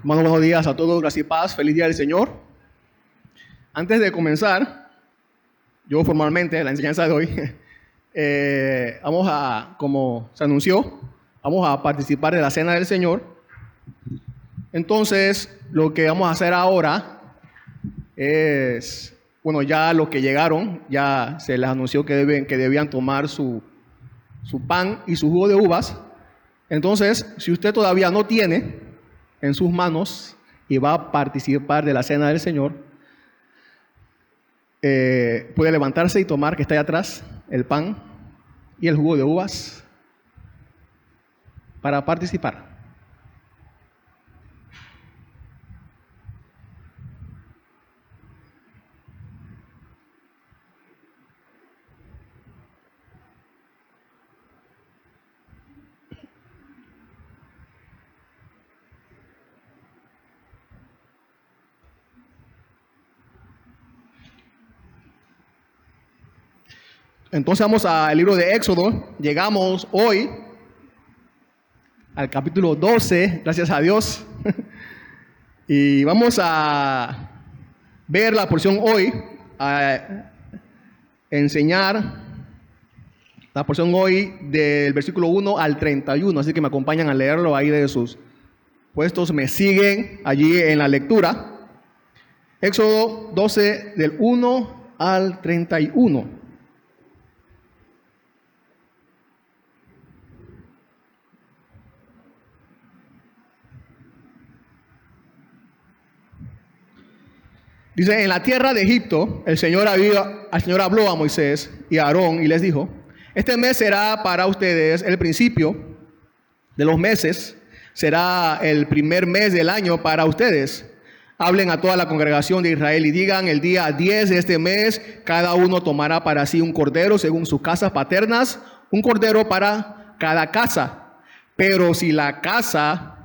Hermanos, buenos días a todos, gracia y paz, feliz día del Señor. Antes de comenzar, yo formalmente, la enseñanza de hoy, vamos a, como se anunció, vamos a participar de la Cena del Señor. Entonces, lo que vamos a hacer ahora es, bueno, ya los que llegaron, ya se les anunció que debían tomar su pan y su jugo de uvas. Entonces, si usted todavía no tiene en sus manos y va a participar de la Cena del Señor, puede levantarse y tomar, que está ahí atrás, el pan y el jugo de uvas para participar. Entonces vamos al libro de Éxodo. Llegamos hoy al capítulo 12, gracias a Dios. Y vamos a ver la porción hoy, a enseñar la porción hoy del versículo 1 al 31. Así que me acompañan a leerlo ahí de sus puestos, me siguen allí en la lectura. Éxodo 12 del 1 al 31. Dice, en la tierra de Egipto, el Señor habló a Moisés y a Aarón y les dijo, este mes será para ustedes el principio de los meses, será el primer mes del año para ustedes. Hablen a toda la congregación de Israel y digan, el día 10 de este mes, cada uno tomará para sí un cordero según sus casas paternas, un cordero para cada casa. Pero si la casa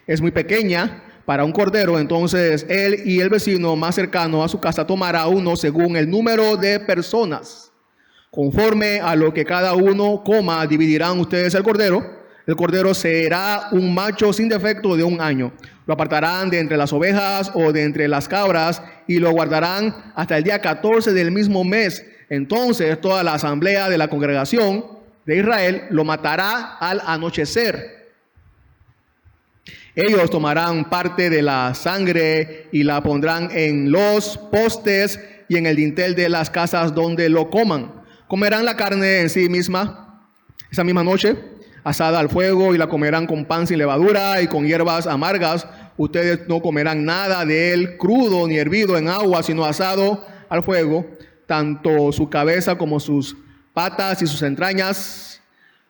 es muy pequeña, para un cordero, entonces él y el vecino más cercano a su casa tomará uno según el número de personas. Conforme a lo que cada uno coma, dividirán ustedes el cordero. El cordero será un macho sin defecto de 1 año. Lo apartarán de entre las ovejas o de entre las cabras y lo guardarán hasta el día 14 del mismo mes. Entonces toda la asamblea de la congregación de Israel lo matará al anochecer. Ellos tomarán parte de la sangre y la pondrán en los postes y en el dintel de las casas donde lo coman. Comerán la carne en sí misma esa misma noche, asada al fuego, y la comerán con pan sin levadura y con hierbas amargas. Ustedes no comerán nada de él crudo ni hervido en agua, sino asado al fuego, tanto su cabeza como sus patas y sus entrañas.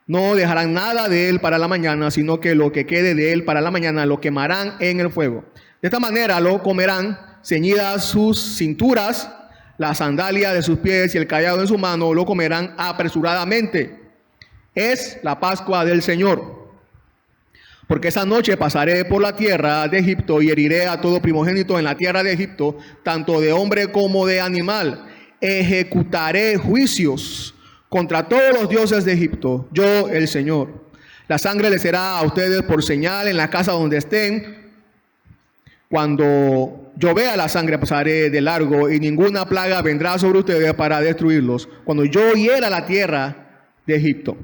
No dejarán nada de él para la mañana, sino que lo que quede de él para la mañana lo quemarán en el fuego. De esta manera lo comerán, ceñidas sus cinturas, la sandalia de sus pies y el cayado en su mano, lo comerán apresuradamente. Es la Pascua del Señor. Porque esa noche pasaré por la tierra de Egipto y heriré a todo primogénito en la tierra de Egipto, tanto de hombre como de animal. Ejecutaré juicios contra todos los dioses de Egipto, yo el Señor. La sangre les será a ustedes por señal en la casa donde estén. Cuando yo vea la sangre pasaré de largo y ninguna plaga vendrá sobre ustedes para destruirlos. Cuando yo hiera la tierra de Egipto.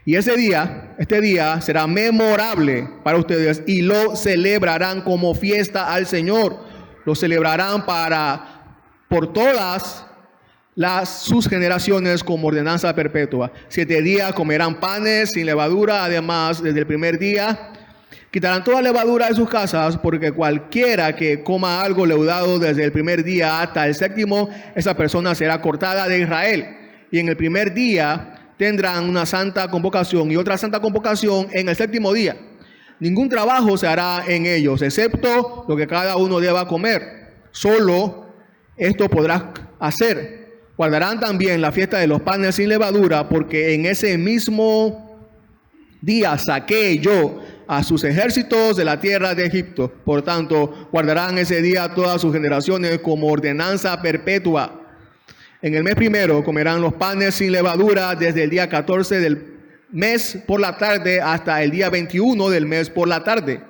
Y este día será memorable para ustedes y lo celebrarán como fiesta al Señor. Lo celebrarán por todas sus generaciones como ordenanza perpetua. 7 días comerán panes sin levadura. Además, desde el primer día quitarán toda levadura de sus casas, porque cualquiera que coma algo leudado desde el primer día hasta el 7º, esa persona será cortada de Israel. Y en el primer día tendrán una santa convocación y otra santa convocación en el 7º día. Ningún trabajo se hará en ellos, excepto lo que cada uno deba comer. Solo esto podrás hacer. Guardarán también la fiesta de los panes sin levadura, porque en ese mismo día saqué yo a sus ejércitos de la tierra de Egipto. Por tanto, guardarán ese día todas sus generaciones como ordenanza perpetua. En el mes primero comerán los panes sin levadura desde el día 14 del mes por la tarde hasta el día 21 del mes por la tarde.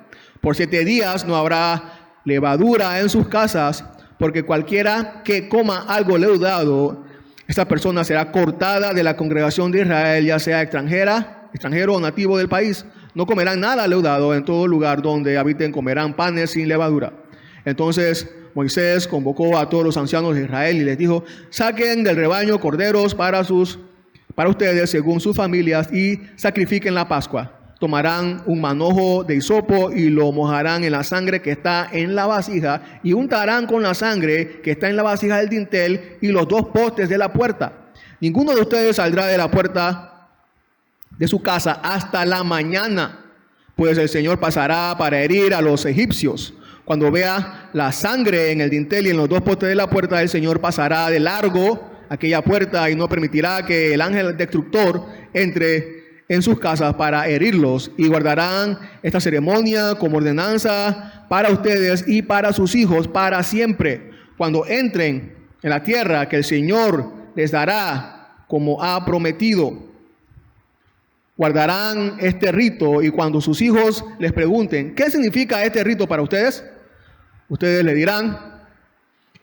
Por 7 días no habrá levadura en sus casas, porque cualquiera que coma algo leudado, esta persona será cortada de la congregación de Israel, ya sea extranjero o nativo del país. No comerán nada leudado. En todo lugar donde habiten comerán panes sin levadura. Entonces Moisés convocó a todos los ancianos de Israel y les dijo: saquen del rebaño corderos para ustedes según sus familias y sacrifiquen la Pascua. Tomarán un manojo de hisopo y lo mojarán en la sangre que está en la vasija y untarán con la sangre que está en la vasija del dintel y los 2 postes de la puerta. Ninguno de ustedes saldrá de la puerta de su casa hasta la mañana, pues el Señor pasará para herir a los egipcios. Cuando vea la sangre en el dintel y en los 2 postes de la puerta, el Señor pasará de largo aquella puerta y no permitirá que el ángel destructor entre en sus casas para herirlos, y guardarán esta ceremonia como ordenanza para ustedes y para sus hijos para siempre, cuando entren en la tierra que el Señor les dará como ha prometido. Guardarán este rito, y cuando sus hijos les pregunten: ¿qué significa este rito para ustedes? Ustedes le dirán: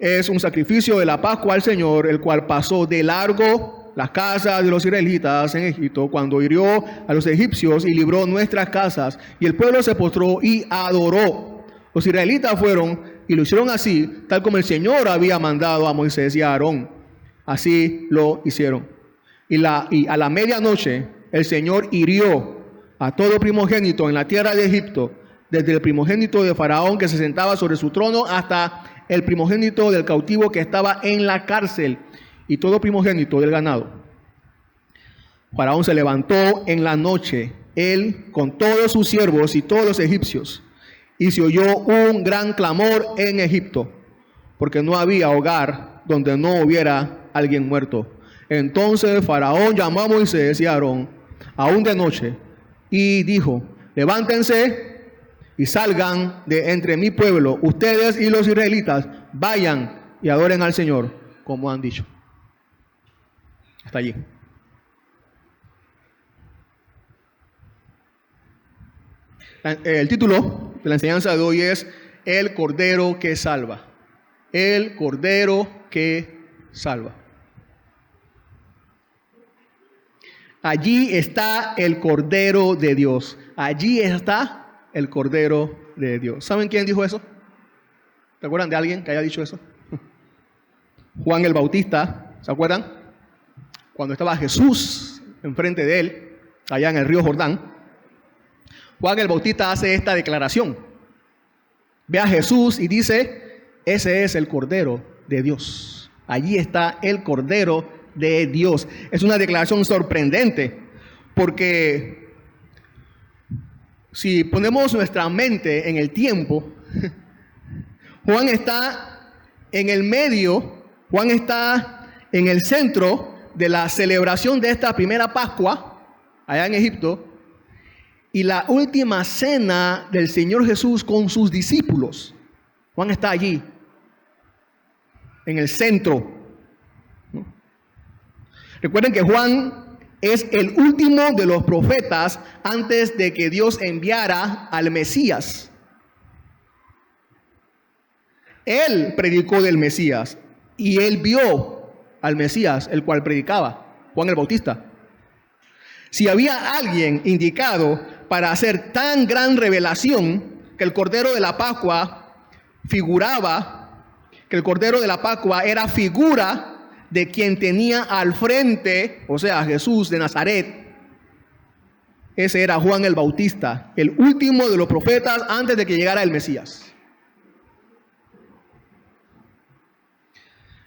es un sacrificio de la Pascua al Señor, el cual pasó de largo las casas de los israelitas en Egipto cuando hirió a los egipcios y libró nuestras casas. Y el pueblo se postró y adoró. Los israelitas fueron y lo hicieron así, tal como el Señor había mandado a Moisés y a Aarón. Así lo hicieron. Y a la medianoche el Señor hirió a todo primogénito en la tierra de Egipto, desde el primogénito de Faraón que se sentaba sobre su trono hasta el primogénito del cautivo que estaba en la cárcel, y todo primogénito del ganado. Faraón se levantó en la noche, él con todos sus siervos y todos los egipcios, y se oyó un gran clamor en Egipto, porque no había hogar donde no hubiera alguien muerto. Entonces Faraón llamó a Moisés y a Aarón, aún de noche, y dijo: levántense y salgan de entre mi pueblo, ustedes y los israelitas, vayan y adoren al Señor, como han dicho. Hasta allí. El título de la enseñanza de hoy es El Cordero que Salva. El Cordero que Salva. Allí está el Cordero de Dios. Allí está el Cordero de Dios. ¿Saben quién dijo eso? ¿Se acuerdan de alguien que haya dicho eso? Juan el Bautista. ¿Se acuerdan? Cuando estaba Jesús enfrente de él, allá en el río Jordán, Juan el Bautista hace esta declaración. Ve a Jesús y dice: ese es el Cordero de Dios. Allí está el Cordero de Dios. Es una declaración sorprendente, porque si ponemos nuestra mente en el tiempo, Juan está en el medio, Juan está en el centro de la celebración de esta primera Pascua allá en Egipto y la última cena del Señor Jesús con sus discípulos. Juan está allí en el centro, ¿no? Recuerden que Juan es el último de los profetas antes de que Dios enviara al Mesías. Él predicó del Mesías y él vio al Mesías, el cual predicaba, Juan el Bautista. Si había alguien indicado para hacer tan gran revelación, que el Cordero de la Pascua figuraba, que el Cordero de la Pascua era figura de quien tenía al frente, o sea, Jesús de Nazaret, ese era Juan el Bautista, el último de los profetas antes de que llegara el Mesías.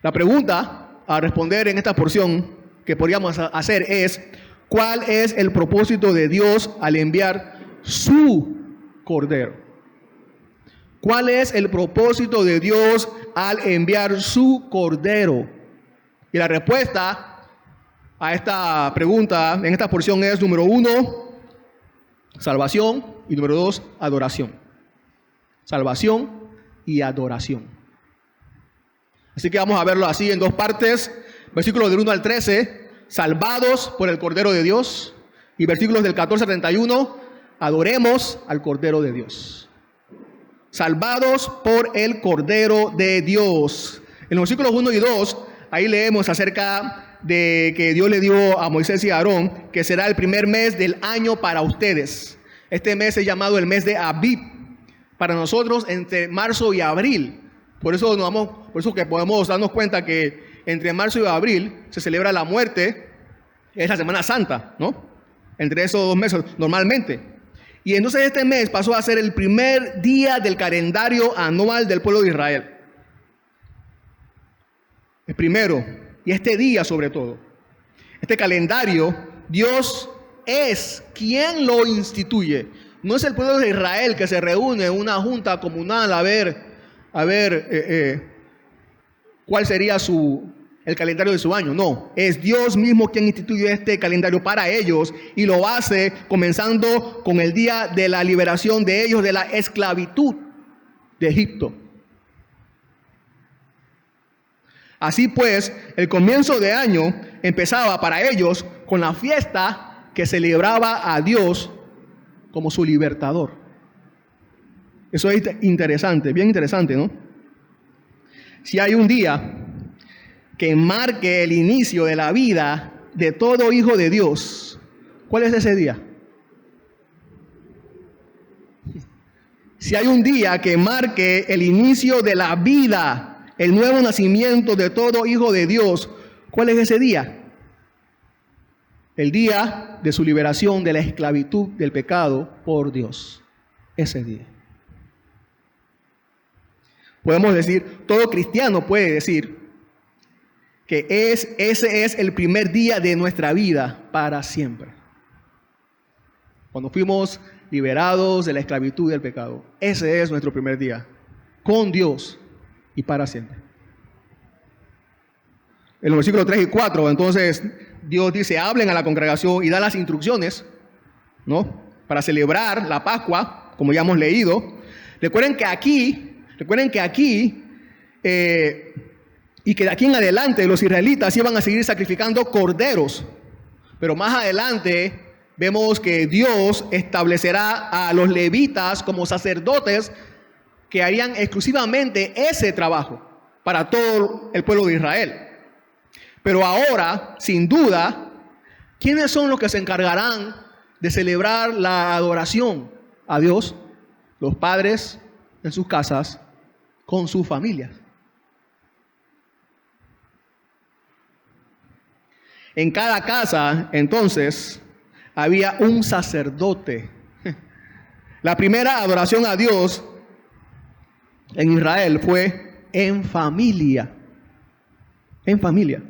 La pregunta a responder en esta porción que podríamos hacer es: ¿cuál es el propósito de Dios al enviar su Cordero? ¿Cuál es el propósito de Dios al enviar su Cordero? Y la respuesta a esta pregunta en esta porción es: número 1, salvación, y número 2, adoración. Salvación y adoración. Así que vamos a verlo así en 2 partes. Versículos del 1 al 13, salvados por el Cordero de Dios. Y versículos del 14 al 31, adoremos al Cordero de Dios. salvados por el Cordero de Dios. En los versículos 1 y 2, ahí leemos acerca de que Dios le dio a Moisés y a Aarón que será el primer mes del año para ustedes. Este mes es llamado el mes de Abib, para nosotros entre marzo y abril. Por eso que podemos darnos cuenta que entre marzo y abril se celebra la muerte, es la Semana Santa, ¿no? Entre esos 2 meses normalmente. Y entonces este mes pasó a ser el primer día del calendario anual del pueblo de Israel. El primero, y este día sobre todo. Este calendario, Dios es quien lo instituye. No es el pueblo de Israel que se reúne en una junta comunal a ver cuál sería el calendario de su año. No, es Dios mismo quien instituye este calendario para ellos y lo hace comenzando con el día de la liberación de ellos de la esclavitud de Egipto. Así pues, el comienzo de año empezaba para ellos con la fiesta que celebraba a Dios como su libertador. Eso es interesante, bien interesante, ¿no? Si hay un día que marque el inicio de la vida de todo hijo de Dios, ¿cuál es ese día? Si hay un día que marque el inicio de la vida, el nuevo nacimiento de todo hijo de Dios, ¿cuál es ese día? El día de su liberación de la esclavitud del pecado por Dios. Ese día. Podemos decir, todo cristiano puede decir que ese es el primer día de nuestra vida para siempre. Cuando fuimos liberados de la esclavitud del pecado. Ese es nuestro primer día. Con Dios y para siempre. En los versículos 3 y 4, entonces Dios dice, hablen a la congregación y da las instrucciones, ¿no? Para celebrar la Pascua, como ya hemos leído. Recuerden que aquí, y que de aquí en adelante los israelitas iban a seguir sacrificando corderos. Pero más adelante vemos que Dios establecerá a los levitas como sacerdotes que harían exclusivamente ese trabajo para todo el pueblo de Israel. Pero ahora, sin duda, ¿quiénes son los que se encargarán de celebrar la adoración a Dios? Los padres en sus casas, con sus familias. En cada casa, entonces, había un sacerdote. La primera adoración a Dios en Israel fue en familia. En familia.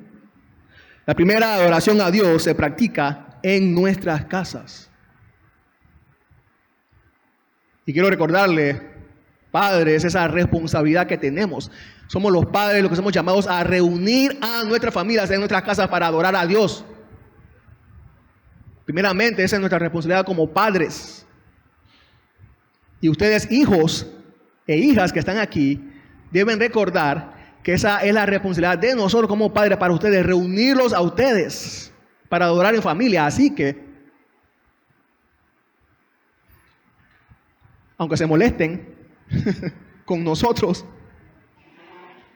La primera adoración a Dios se practica en nuestras casas. Y quiero recordarle, padres, esa responsabilidad que tenemos. Somos los padres los que somos llamados a reunir a nuestras familias en nuestras casas para adorar a Dios. Primeramente, esa es nuestra responsabilidad como padres. Y ustedes, hijos e hijas que están aquí, deben recordar que esa es la responsabilidad de nosotros como padres para ustedes, reunirlos a ustedes para adorar en familia. Así que, aunque se molesten con nosotros,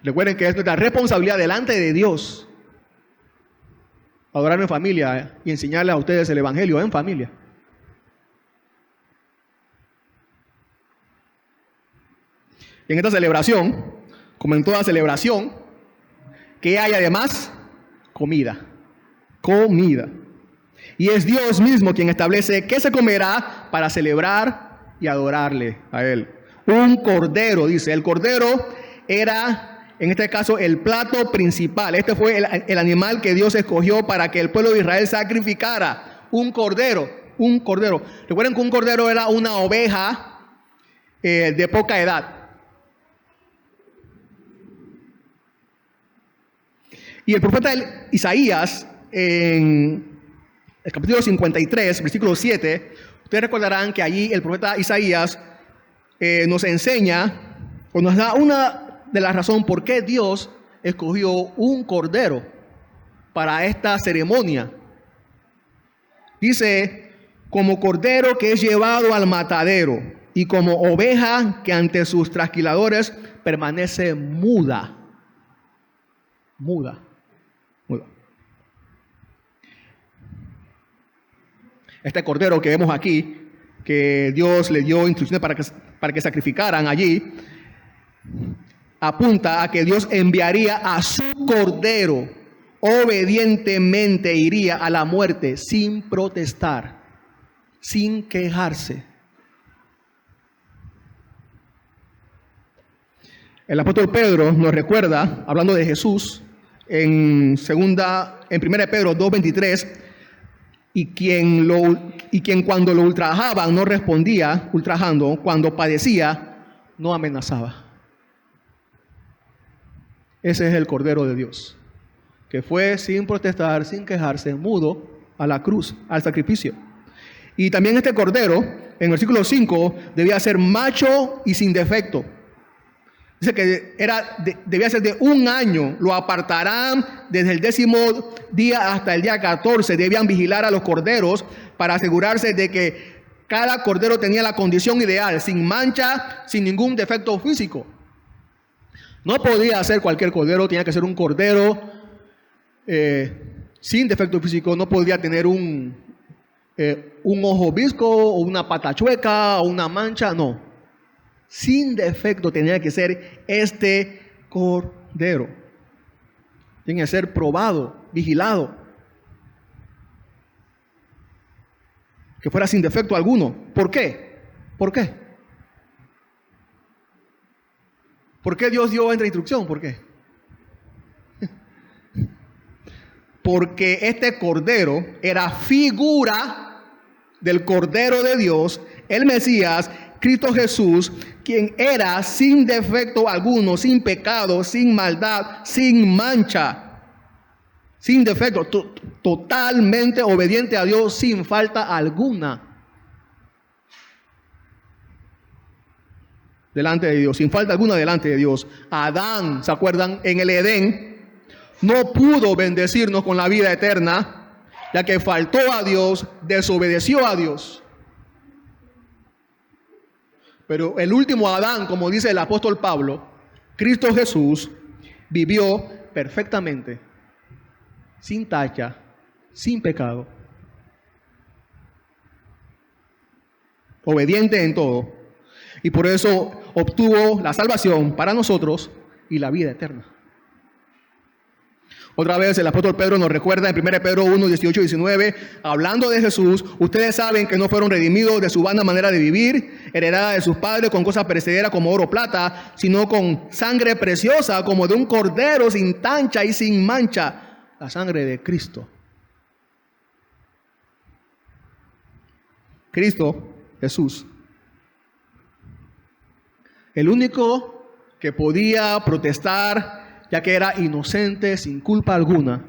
recuerden que es nuestra responsabilidad delante de Dios adorar en familia y enseñarles a ustedes el evangelio en familia. Y en esta celebración, como en toda celebración, ¿qué hay además? Comida. Comida. Y es Dios mismo quien establece qué se comerá para celebrar y adorarle a Él. Un cordero, dice. El cordero era, en este caso, el plato principal. Este fue el animal que Dios escogió para que el pueblo de Israel sacrificara. Un cordero. Un cordero. Recuerden que un cordero era una oveja de poca edad. Y el profeta Isaías, en el capítulo 53, versículo 7, ustedes recordarán que allí el profeta Isaías nos enseña, o nos da una de las razones por qué Dios escogió un cordero para esta ceremonia. Dice, como cordero que es llevado al matadero, y como oveja que ante sus trasquiladores permanece muda. Muda. Muda. Este cordero que vemos aquí, que Dios le dio instrucciones para que sacrificaran allí, apunta a que Dios enviaría a su cordero, obedientemente iría a la muerte sin protestar, sin quejarse. El apóstol Pedro nos recuerda, hablando de Jesús, en 1 Pedro 2:23, y quien cuando lo ultrajaban no respondía, ultrajando, cuando padecía, no amenazaba. Ese es el Cordero de Dios, que fue sin protestar, sin quejarse, mudo a la cruz, al sacrificio. Y también este Cordero, en el versículo 5, debía ser macho y sin defecto. Dice que debía ser de 1 año. Lo apartarán desde el 10º día hasta el día 14. Debían vigilar a los corderos para asegurarse de que cada cordero tenía la condición ideal, sin mancha, sin ningún defecto físico. No podía ser cualquier cordero, tenía que ser un cordero sin defecto físico. No podía tener un ojo visco o una pata chueca o una mancha, no. Sin defecto tenía que ser este cordero. Tiene que ser probado, vigilado. Que fuera sin defecto alguno. ¿Por qué? ¿Por qué? ¿Por qué Dios dio esta instrucción? ¿Por qué? Porque este cordero era figura del Cordero de Dios, el Mesías, Cristo Jesús, quien era sin defecto alguno, sin pecado, sin maldad, sin mancha, sin defecto, totalmente obediente a Dios, sin falta alguna. Delante de Dios, sin falta alguna delante de Dios. Adán, ¿se acuerdan? En el Edén no pudo bendecirnos con la vida eterna, ya que faltó a Dios, desobedeció a Dios. Pero el último Adán, como dice el apóstol Pablo, Cristo Jesús, vivió perfectamente, sin tacha, sin pecado, obediente en todo. Y por eso obtuvo la salvación para nosotros y la vida eterna. Otra vez el apóstol Pedro nos recuerda en 1 Pedro 1, 18 y 19, hablando de Jesús: ustedes saben que no fueron redimidos de su vana manera de vivir, heredada de sus padres con cosas perecederas como oro o plata, sino con sangre preciosa como de un cordero sin tacha y sin mancha, la sangre de Cristo. Cristo Jesús, el único que podía protestar, ya que era inocente, sin culpa alguna,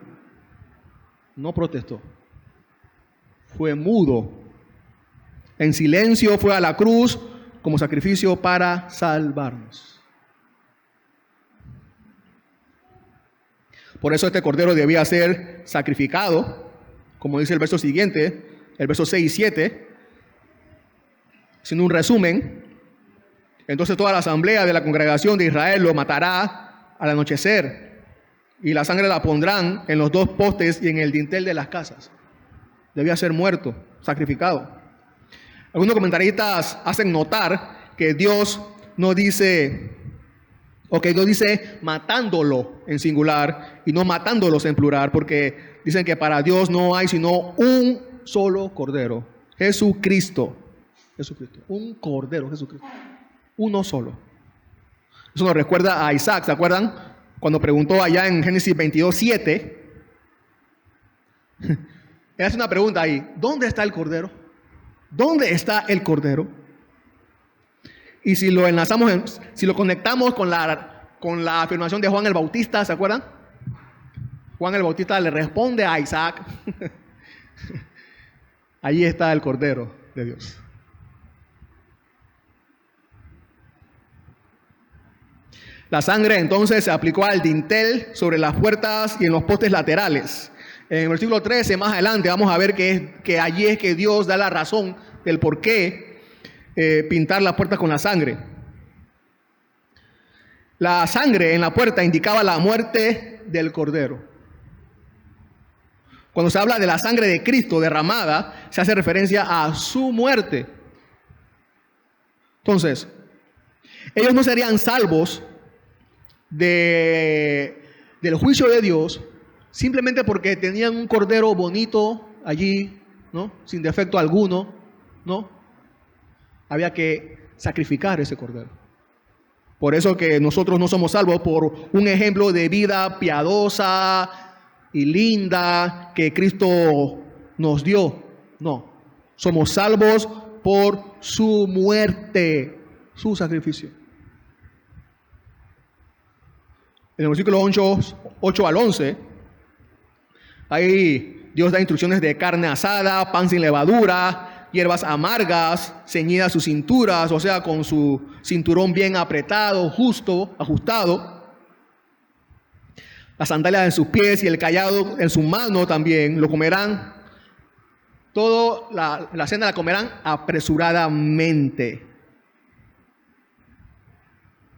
no protestó. Fue mudo. En silencio fue a la cruz como sacrificio para salvarnos. Por eso este cordero debía ser sacrificado, como dice el verso siguiente, el verso 6 y 7, haciendo un resumen. Entonces toda la asamblea de la congregación de Israel lo matará al anochecer, y la sangre la pondrán en los 2 postes y en el dintel de las casas. Debía ser muerto, sacrificado. Algunos comentaristas hacen notar que Dios no dice, o que Dios dice matándolo en singular y no matándolos en plural, porque dicen que para Dios no hay sino un solo cordero, Jesucristo. Jesucristo, un cordero, Jesucristo, uno solo. Eso nos recuerda a Isaac, ¿se acuerdan? Cuando preguntó allá en Génesis 22:7, él hace una pregunta ahí: ¿dónde está el cordero? ¿Dónde está el cordero? Y si lo enlazamos, si lo conectamos con la afirmación de Juan el Bautista, ¿se acuerdan? Juan el Bautista le responde a Isaac: allí está el cordero de Dios. La sangre entonces se aplicó al dintel, sobre las puertas y en los postes laterales. En el versículo 13, más adelante, vamos a ver que allí es que Dios da la razón del por qué pintar la puerta con la sangre. La sangre en la puerta indicaba la muerte del Cordero. Cuando se habla de la sangre de Cristo derramada, se hace referencia a su muerte. Entonces, ellos no serían salvos del juicio de Dios simplemente porque tenían un cordero bonito allí, ¿no? Sin defecto alguno, ¿no? Había que sacrificar ese cordero. Por eso que nosotros no somos salvos por un ejemplo de vida piadosa y linda que Cristo nos dio. No, somos salvos por su muerte, su sacrificio. En el versículo 8 al 11, ahí Dios da instrucciones de carne asada, pan sin levadura, hierbas amargas, ceñidas sus cinturas, o sea, con su cinturón bien apretado, justo, ajustado. Las sandalias en sus pies y el cayado en su mano también lo comerán. La cena la comerán apresuradamente.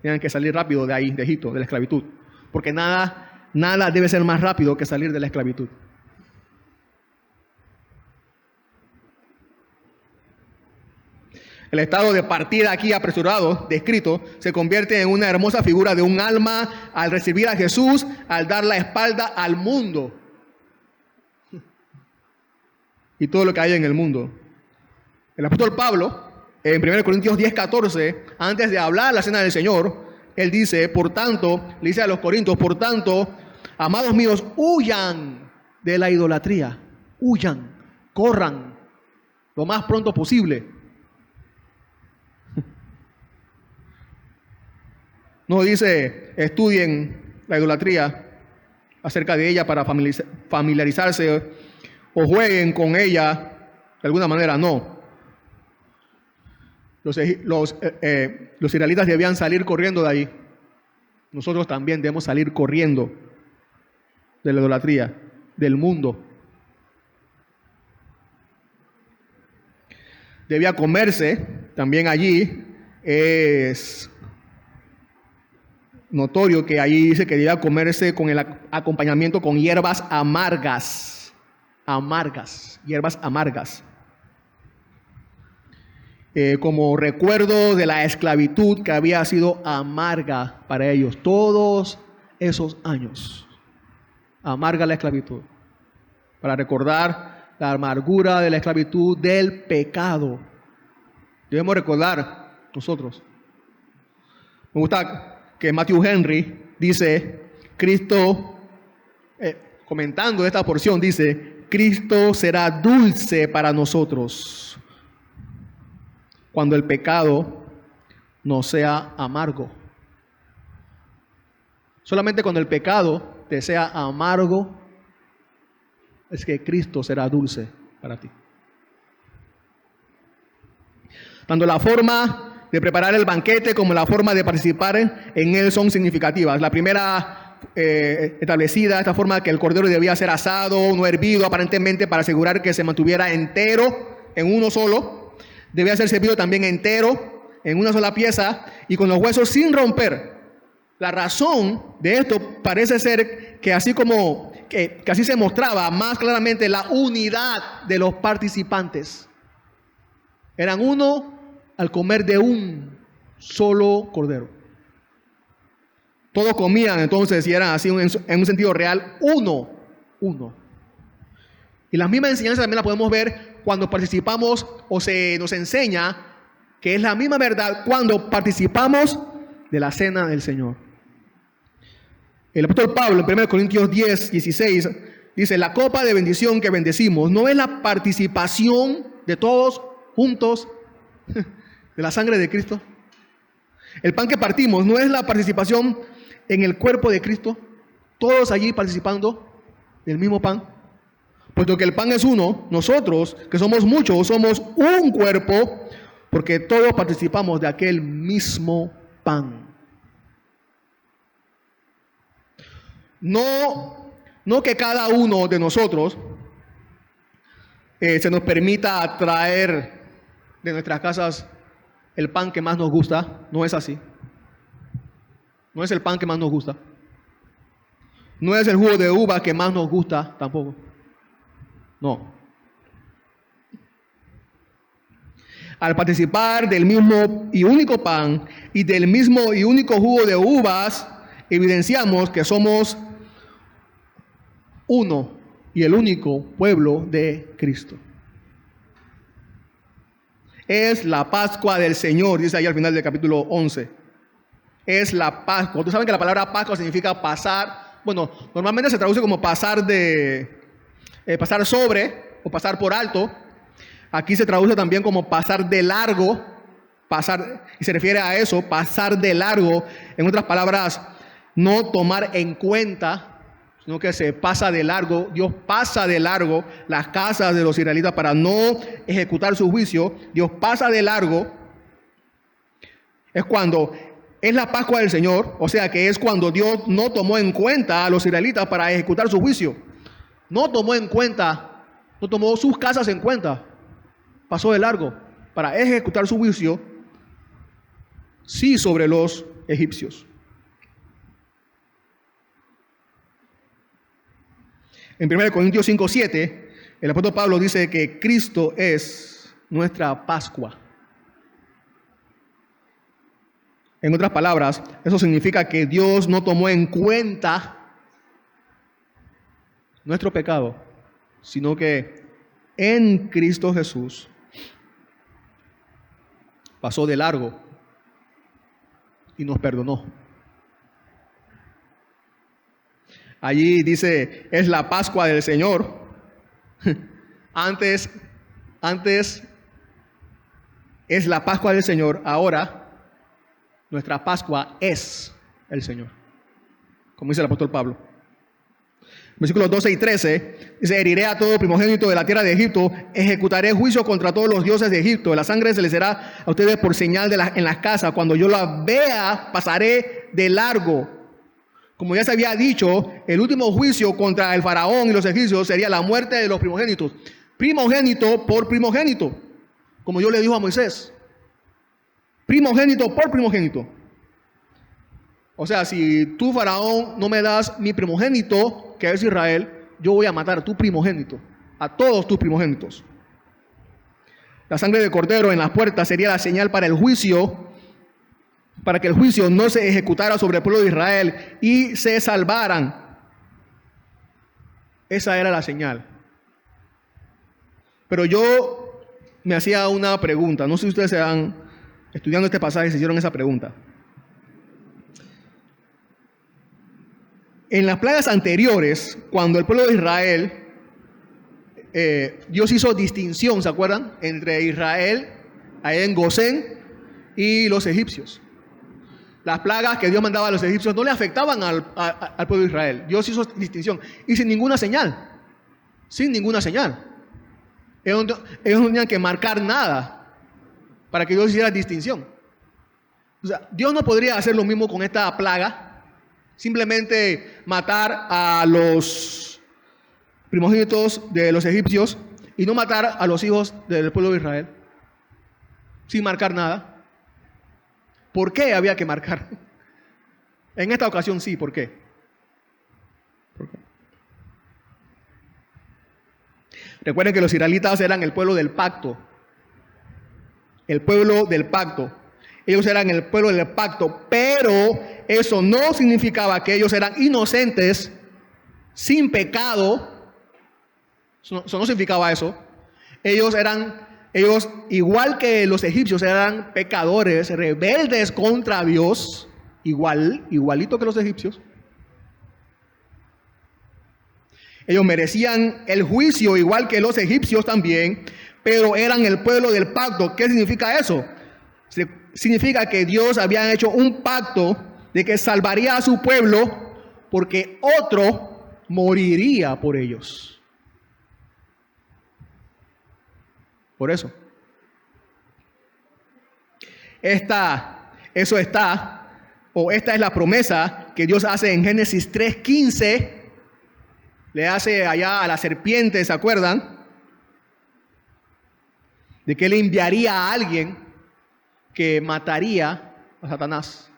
Tienen que salir rápido de ahí, de Egipto, de la esclavitud. Porque nada debe ser más rápido que salir de la esclavitud. El estado de partida aquí apresurado, descrito, se convierte en una hermosa figura de un alma al recibir a Jesús, al dar la espalda al mundo y todo lo que hay en el mundo. El apóstol Pablo, en 1 Corintios 10:14, antes de hablar la cena del Señor, él dice, por tanto, le dice a los corintios, por tanto, amados míos, huyan de la idolatría, huyan, corran lo más pronto posible. No dice, estudien la idolatría acerca de ella para familiarizarse o jueguen con ella de alguna manera, no. Los israelitas debían salir corriendo de ahí. Nosotros también debemos salir corriendo de la idolatría, del mundo. Debía comerse, también allí es notorio que allí dice que debía comerse con el acompañamiento con hierbas amargas. Hierbas amargas. Como recuerdo de la esclavitud que había sido amarga para ellos todos esos años. Amarga la esclavitud. Para recordar la amargura de la esclavitud del pecado. Debemos recordar nosotros. Me gusta que Matthew Henry dice, Cristo, comentando esta porción, dice, Cristo será dulce para nosotros cuando el pecado no sea amargo. Solamente cuando el pecado te sea amargo es que Cristo será dulce para ti. Tanto la forma de preparar el banquete como la forma de participar en él son significativas. La primera establecida, esta forma que el cordero debía ser asado, no hervido, aparentemente para asegurar que se mantuviera entero en uno solo. Debía ser servido también entero, en una sola pieza y con los huesos sin romper. La razón de esto parece ser que así como que así se mostraba más claramente la unidad de los participantes. Eran uno al comer de un solo cordero. Todos comían entonces y eran así en un sentido real uno. Y las mismas enseñanzas también las podemos ver cuando participamos o se nos enseña que es la misma verdad cuando participamos de la cena del Señor. El apóstol Pablo en 1 Corintios 10:16 dice, la copa de bendición que bendecimos no es la participación de todos juntos de la sangre de Cristo. El pan que partimos no es la participación en el cuerpo de Cristo, todos allí participando del mismo pan. Puesto que el pan es uno, nosotros, que somos muchos, somos un cuerpo, porque todos participamos de aquel mismo pan. No que cada uno de nosotros se nos permita traer de nuestras casas el pan que más nos gusta. No es así. No es el pan que más nos gusta. No es el jugo de uva que más nos gusta tampoco. No. Al participar del mismo y único pan y del mismo y único jugo de uvas, evidenciamos que somos uno y el único pueblo de Cristo. Es la Pascua del Señor, dice ahí al final del capítulo 11. Es la Pascua. Ustedes saben que la palabra Pascua significa pasar. Bueno, normalmente se traduce como pasar pasar sobre o pasar por alto. Aquí se traduce también como pasar de largo, y se refiere a eso, pasar de largo. En otras palabras, no tomar en cuenta, sino que se pasa de largo. Dios pasa de largo las casas de los israelitas para no ejecutar su juicio. Dios pasa de largo. Es cuando es la Pascua del Señor, o sea que es cuando Dios no tomó en cuenta a los israelitas para ejecutar su juicio. No tomó en cuenta, no tomó sus casas en cuenta. Pasó de largo para ejecutar su juicio, sí, sobre los egipcios. En 1 Corintios 5:7, el apóstol Pablo dice que Cristo es nuestra Pascua. En otras palabras, eso significa que Dios no tomó en cuenta nuestro pecado, sino que en Cristo Jesús pasó de largo y nos perdonó. Allí dice, es la Pascua del Señor. Antes es la Pascua del Señor, ahora nuestra Pascua es el Señor, como dice el apóstol Pablo. Versículos 12 y 13, dice, heriré a todo primogénito de la tierra de Egipto, ejecutaré juicio contra todos los dioses de Egipto, la sangre se les será a ustedes por señal en las casas, cuando yo la vea, pasaré de largo. Como ya se había dicho, el último juicio contra el faraón y los egipcios sería la muerte de los primogénitos. Primogénito por primogénito, como yo le dijo a Moisés. Primogénito por primogénito. O sea, si tú, faraón, no me das mi primogénito, que es Israel, yo voy a matar a tu primogénito, a todos tus primogénitos. La sangre del cordero en las puertas sería la señal para el juicio, para que el juicio no se ejecutara sobre el pueblo de Israel y se salvaran. Esa era la señal. Pero yo me hacía una pregunta, no sé si ustedes se han, estudiando este pasaje, se hicieron esa pregunta. En las plagas anteriores, cuando el pueblo de Israel, Dios hizo distinción, ¿se acuerdan? Entre Israel, ahí en Gosén, y los egipcios. Las plagas que Dios mandaba a los egipcios no le afectaban al pueblo de Israel. Dios hizo distinción y sin ninguna señal. Sin ninguna señal. Ellos no tenían que marcar nada para que Dios hiciera distinción. O sea, Dios no podría hacer lo mismo con esta plaga. Simplemente matar a los primogénitos de los egipcios y no matar a los hijos del pueblo de Israel. Sin marcar nada. ¿Por qué había que marcar? En esta ocasión sí, ¿por qué? ¿Por qué? Recuerden que los israelitas eran el pueblo del pacto. El pueblo del pacto. Ellos eran el pueblo del pacto, pero eso no significaba que ellos eran inocentes, sin pecado. Eso no significaba eso. Ellos, igual que los egipcios, eran pecadores, rebeldes contra Dios, igualito que los egipcios. Ellos merecían el juicio, igual que los egipcios también, pero eran el pueblo del pacto. ¿Qué significa eso? Significa que Dios había hecho un pacto de que salvaría a su pueblo porque otro moriría por ellos. Por eso. Esta es la promesa que Dios hace en Génesis 3:15. Le hace allá a la serpiente, ¿se acuerdan? De que Él enviaría a alguien que mataría a Satanás,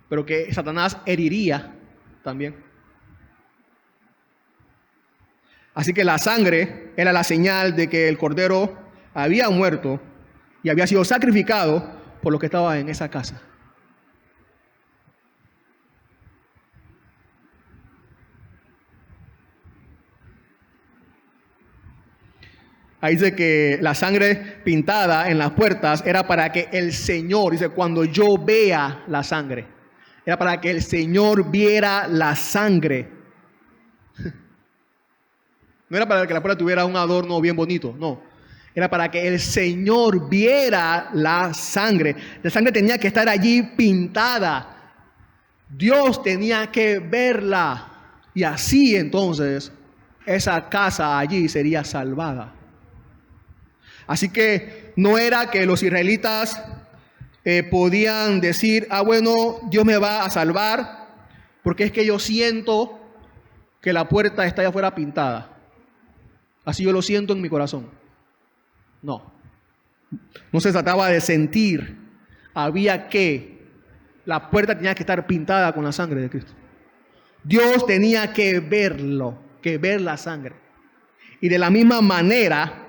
pero que Satanás heriría también. Así que la sangre era la señal de que el cordero había muerto y había sido sacrificado por lo que estaba en esa casa. Ahí dice que la sangre pintada en las puertas era para que el Señor, dice, cuando yo vea la sangre, era para que el Señor viera la sangre. No era para que la puerta tuviera un adorno bien bonito, no. Era para que el Señor viera la sangre. La sangre tenía que estar allí pintada. Dios tenía que verla. Y así entonces esa casa allí sería salvada. Así que no era que los israelitas podían decir, bueno, Dios me va a salvar porque es que yo siento que la puerta está allá afuera pintada. Así yo lo siento en mi corazón. No. No se trataba de sentir. La puerta tenía que estar pintada con la sangre de Cristo. Dios tenía que verlo, que ver la sangre. Y de la misma manera,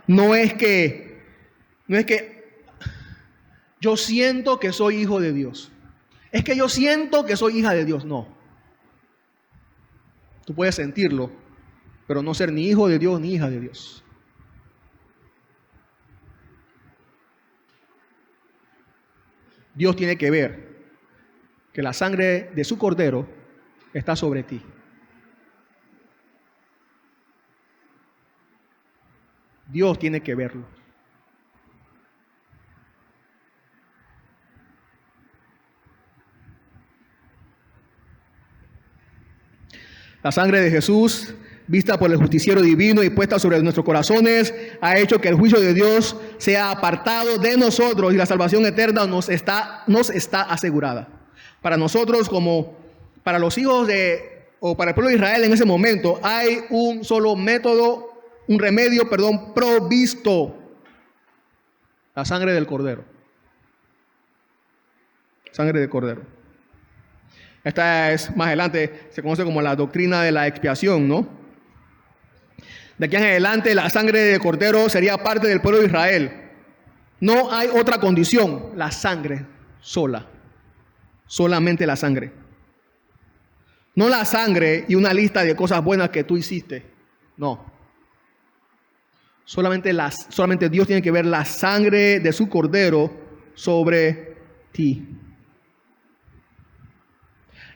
no es que yo siento que soy hijo de Dios. Es que yo siento que soy hija de Dios. No. Tú puedes sentirlo, pero no ser ni hijo de Dios ni hija de Dios. Dios tiene que ver que la sangre de su cordero está sobre ti. Dios tiene que verlo. La sangre de Jesús, vista por el justiciero divino y puesta sobre nuestros corazones, ha hecho que el juicio de Dios sea apartado de nosotros y la salvación eterna nos está asegurada. Para nosotros, como para los hijos para el pueblo de Israel en ese momento, hay un solo método, un remedio, provisto: la sangre del cordero. Sangre del cordero. Esta es, más adelante, se conoce como la doctrina de la expiación, ¿no? De aquí en adelante, la sangre del cordero sería parte del pueblo de Israel. No hay otra condición, la sangre sola. Solamente la sangre. No la sangre y una lista de cosas buenas que tú hiciste. No. Solamente Dios tiene que ver la sangre de su cordero sobre ti.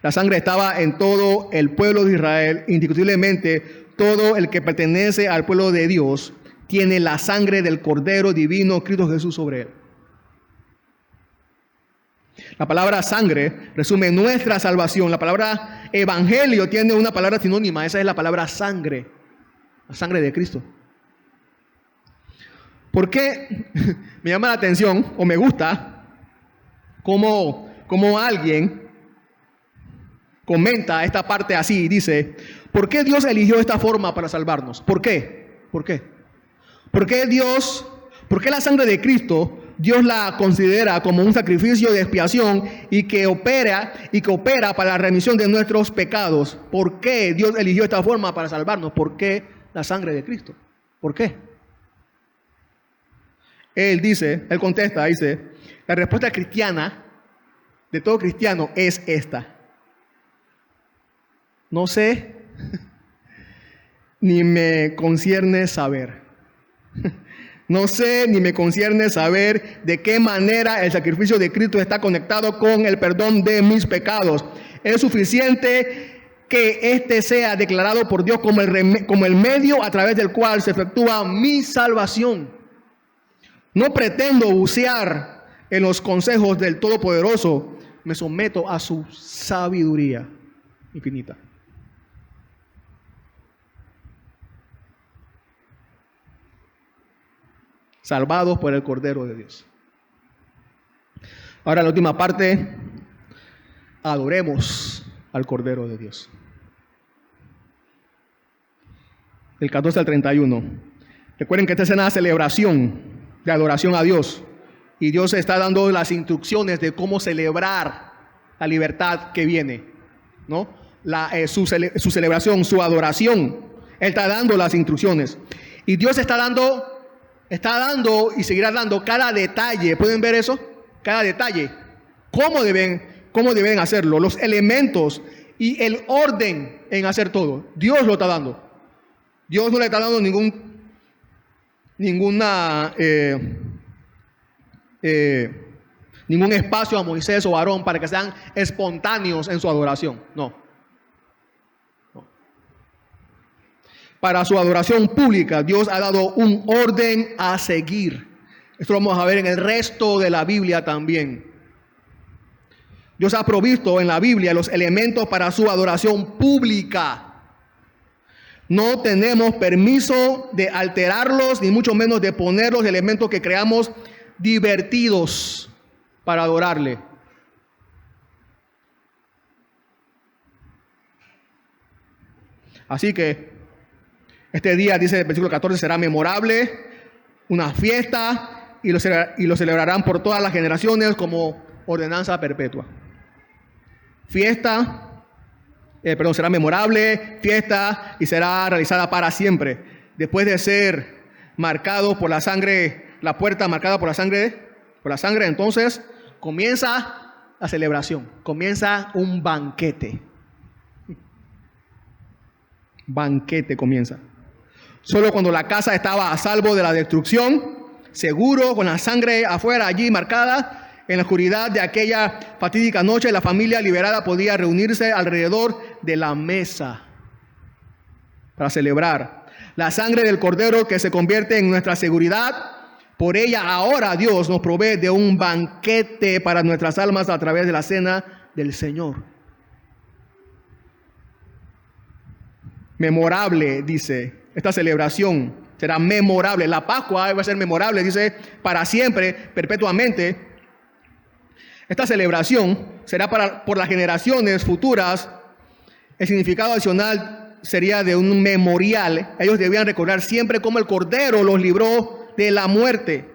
La sangre estaba en todo el pueblo de Israel. Indiscutiblemente, todo el que pertenece al pueblo de Dios tiene la sangre del Cordero Divino, Cristo Jesús, sobre él. La palabra sangre resume nuestra salvación. La palabra evangelio tiene una palabra sinónima. Esa es la palabra sangre. La sangre de Cristo. ¿Por qué me llama la atención o me gusta cómo alguien comenta esta parte así? Dice, ¿por qué Dios eligió esta forma para salvarnos? ¿Por qué? ¿Por qué? ¿Por qué la sangre de Cristo Dios la considera como un sacrificio de expiación y que opera para la remisión de nuestros pecados? ¿Por qué Dios eligió esta forma para salvarnos? ¿Por qué la sangre de Cristo? ¿Por qué? Él contesta, la respuesta cristiana de todo cristiano es esta: no sé, ni me concierne saber. No sé, ni me concierne saber de qué manera el sacrificio de Cristo está conectado con el perdón de mis pecados. Es suficiente que éste sea declarado por Dios como el medio a través del cual se efectúa mi salvación. No pretendo bucear en los consejos del Todopoderoso. Me someto a su sabiduría infinita. Salvados por el Cordero de Dios. Ahora, la última parte: adoremos al Cordero de Dios. Del 14 al 31. Recuerden que esta es una celebración de adoración a Dios. Y Dios está dando las instrucciones de cómo celebrar la libertad que viene, ¿no? Su celebración, su adoración. Él está dando las instrucciones. Y Dios está dando y seguirá dando cada detalle. ¿Pueden ver eso? Cada detalle. ¿Cómo deben hacerlo? Los elementos y el orden en hacer todo. Dios lo está dando. Dios no le está dando ningún espacio a Moisés o a Aarón para que sean espontáneos en su adoración. No. Para su adoración pública, Dios ha dado un orden a seguir. Esto lo vamos a ver en el resto de la Biblia también. Dios ha provisto en la Biblia los elementos para su adoración pública. No tenemos permiso de alterarlos, ni mucho menos de poner los elementos que creamos divertidos para adorarle. Así que este día, dice el versículo 14, será memorable, una fiesta, y lo celebrarán por todas las generaciones como ordenanza perpetua. Será memorable, fiesta, y será realizada para siempre. Después de ser marcado por la sangre, la puerta marcada por la sangre, entonces comienza la celebración, comienza un banquete. Banquete comienza. Solo cuando la casa estaba a salvo de la destrucción, seguro, con la sangre afuera allí marcada, en la oscuridad de aquella fatídica noche, la familia liberada podía reunirse alrededor de la mesa para celebrar. La sangre del Cordero que se convierte en nuestra seguridad, por ella ahora Dios nos provee de un banquete para nuestras almas a través de la cena del Señor. Memorable, dice, esta celebración será memorable. La Pascua va a ser memorable, dice, para siempre, perpetuamente. Esta celebración será por las generaciones futuras. El significado adicional sería de un memorial. Ellos debían recordar siempre cómo el Cordero los libró de la muerte.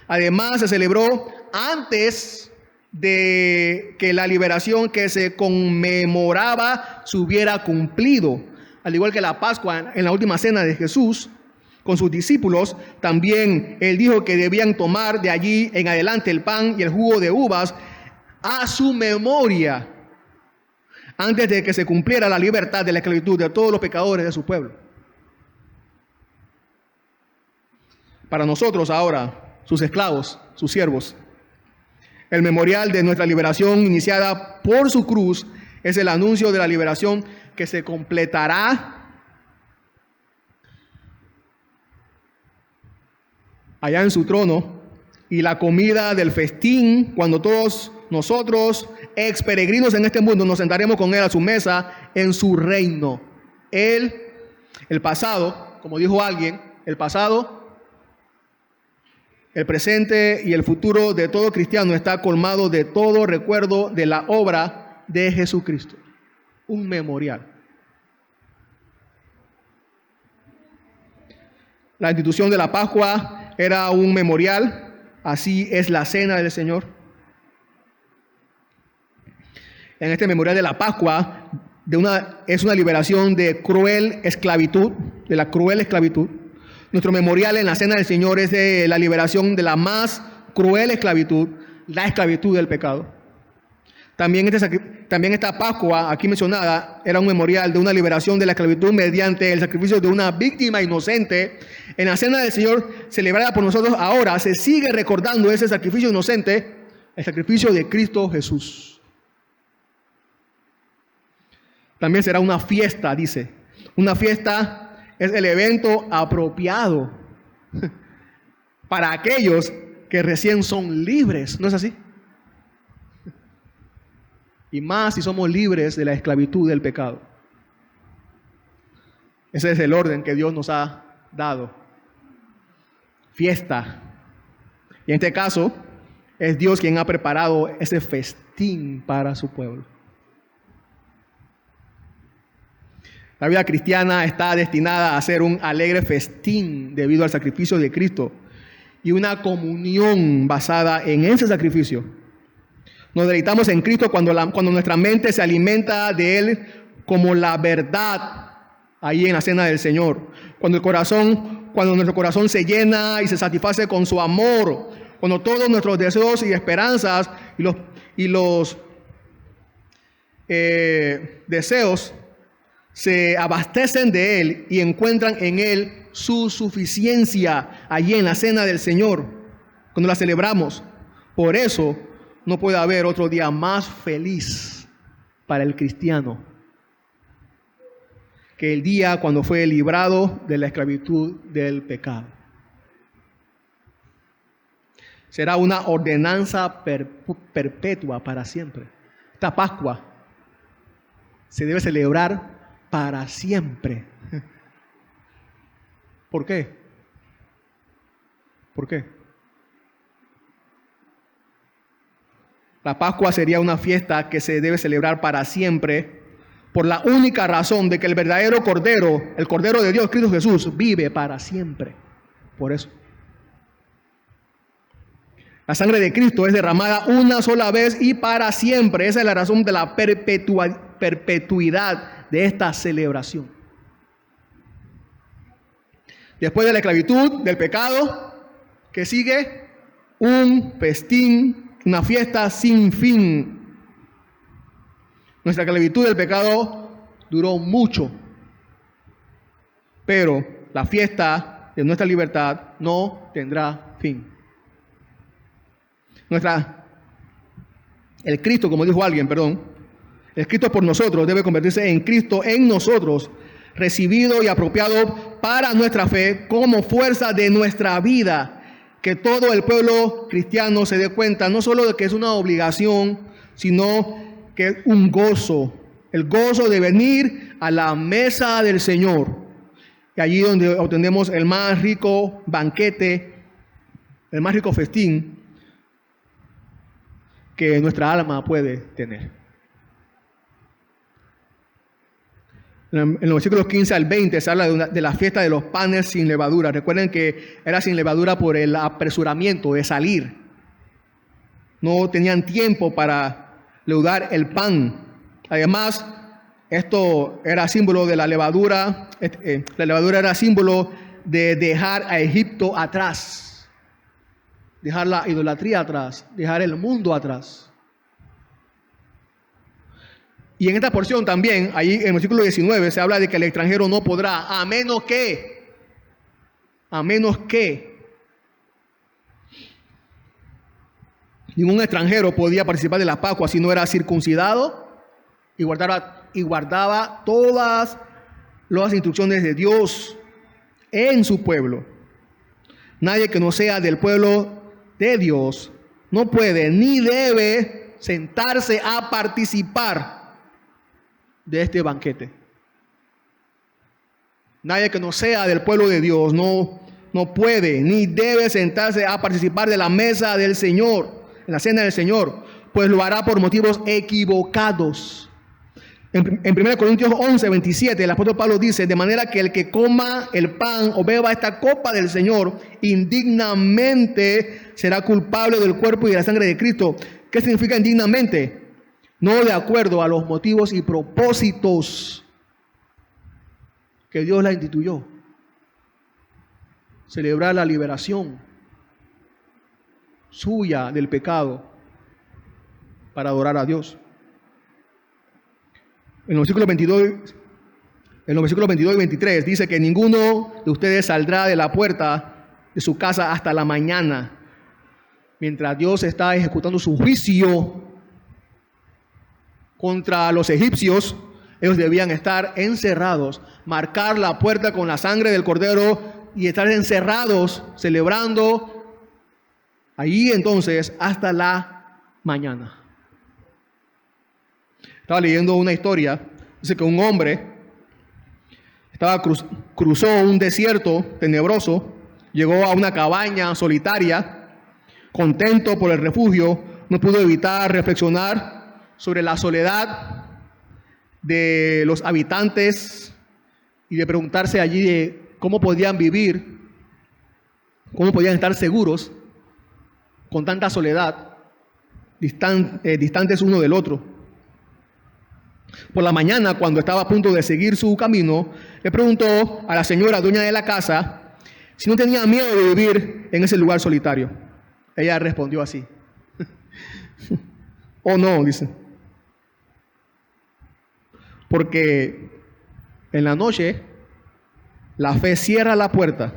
Además, se celebró antes de que la liberación que se conmemoraba se hubiera cumplido. Al igual que la Pascua, en la última cena de Jesús con sus discípulos, también Él dijo que debían tomar de allí en adelante el pan y el jugo de uvas a su memoria, antes de que se cumpliera la libertad de la esclavitud de todos los pecadores de su pueblo. Para nosotros ahora, sus esclavos, sus siervos, el memorial de nuestra liberación iniciada por su cruz es el anuncio de la liberación que se completará allá en su trono, y la comida del festín cuando todos nosotros, ex peregrinos en este mundo, nos sentaremos con Él a su mesa en su reino. El pasado, como dijo alguien, el pasado, el presente y el futuro de todo cristiano está colmado de todo recuerdo de la obra de Jesucristo. Un memorial. La institución de la Pascua era un memorial. Así es la cena del Señor. En este memorial de la Pascua es una liberación de cruel esclavitud, de la cruel esclavitud. Nuestro memorial en la cena del Señor es de la liberación de la más cruel esclavitud, la esclavitud del pecado. También esta Pascua aquí mencionada era un memorial de una liberación de la esclavitud mediante el sacrificio de una víctima inocente. En la cena del Señor celebrada por nosotros ahora se sigue recordando ese sacrificio inocente, el sacrificio de Cristo Jesús. También será una fiesta, dice. Una fiesta es el evento apropiado para aquellos que recién son libres, ¿no es así? Y más si somos libres de la esclavitud del pecado. Ese es el orden que Dios nos ha dado. Fiesta. Y en este caso, es Dios quien ha preparado ese festín para su pueblo. La vida cristiana está destinada a ser un alegre festín debido al sacrificio de Cristo y una comunión basada en ese sacrificio. Nos deleitamos en Cristo cuando nuestra mente se alimenta de Él como la verdad ahí en la cena del Señor. Cuando nuestro corazón se llena y se satisface con su amor, cuando todos nuestros deseos y esperanzas y los deseos se abastecen de Él y encuentran en Él su suficiencia allí en la cena del Señor, cuando la celebramos. Por eso no puede haber otro día más feliz para el cristiano que el día cuando fue librado de la esclavitud del pecado. Será una ordenanza perpetua para siempre. Esta Pascua se debe celebrar para siempre. ¿Por qué? ¿Por qué? La Pascua sería una fiesta que se debe celebrar para siempre por la única razón de que el verdadero Cordero, el Cordero de Dios, Cristo Jesús, vive para siempre. Por eso. La sangre de Cristo es derramada una sola vez y para siempre. Esa es la razón de la perpetuidad de esta celebración. Después de la esclavitud, del pecado, ¿qué sigue? Un festín, una fiesta sin fin. Nuestra esclavitud del pecado duró mucho, pero la fiesta de nuestra libertad no tendrá fin. El Cristo, como dijo alguien, el Cristo por nosotros debe convertirse en Cristo en nosotros, recibido y apropiado para nuestra fe como fuerza de nuestra vida. Que todo el pueblo cristiano se dé cuenta, no solo de que es una obligación, sino que es un gozo, el gozo de venir a la mesa del Señor, y allí donde obtenemos el más rico banquete, el más rico festín que nuestra alma puede tener. En los versículos 15 al 20 se habla de la fiesta de los panes sin levadura. Recuerden que era sin levadura por el apresuramiento de salir. No tenían tiempo para leudar el pan. Además, esto era símbolo de la levadura. La levadura era símbolo de dejar a Egipto atrás, dejar la idolatría atrás, dejar el mundo atrás. Y en esta porción también, ahí en el versículo 19, se habla de que el extranjero no podrá, a menos que ningún extranjero podía participar de la Pascua si no era circuncidado y guardaba todas las instrucciones de Dios en su pueblo. Nadie que no sea del pueblo de Dios no puede ni debe sentarse a participar de este banquete. Nadie que no sea del pueblo de Dios no puede ni debe sentarse a participar de la mesa del Señor, en la cena del Señor, pues lo hará por motivos equivocados. En 1 Corintios 11, 27, el apóstol Pablo dice: de manera que el que coma el pan o beba esta copa del Señor indignamente será culpable del cuerpo y de la sangre de Cristo. ¿Qué significa indignamente? No de acuerdo a los motivos y propósitos que Dios la instituyó. Celebrar la liberación suya del pecado para adorar a Dios. En los versículos 22 y 23 dice que ninguno de ustedes saldrá de la puerta de su casa hasta la mañana, mientras Dios está ejecutando su juicio contra los egipcios. Ellos debían estar encerrados, marcar la puerta con la sangre del cordero y estar encerrados celebrando allí entonces hasta la mañana. Estaba leyendo una historia, dice que un hombre cruzó un desierto tenebroso, llegó a una cabaña solitaria, contento por el refugio, no pudo evitar reflexionar sobre la soledad de los habitantes y de preguntarse allí de cómo podían vivir, cómo podían estar seguros con tanta soledad, distantes uno del otro. Por la mañana, cuando estaba a punto de seguir su camino, le preguntó a la señora dueña de la casa si no tenía miedo de vivir en ese lugar solitario. Ella respondió así: oh no, dice, porque en la noche la fe cierra la puerta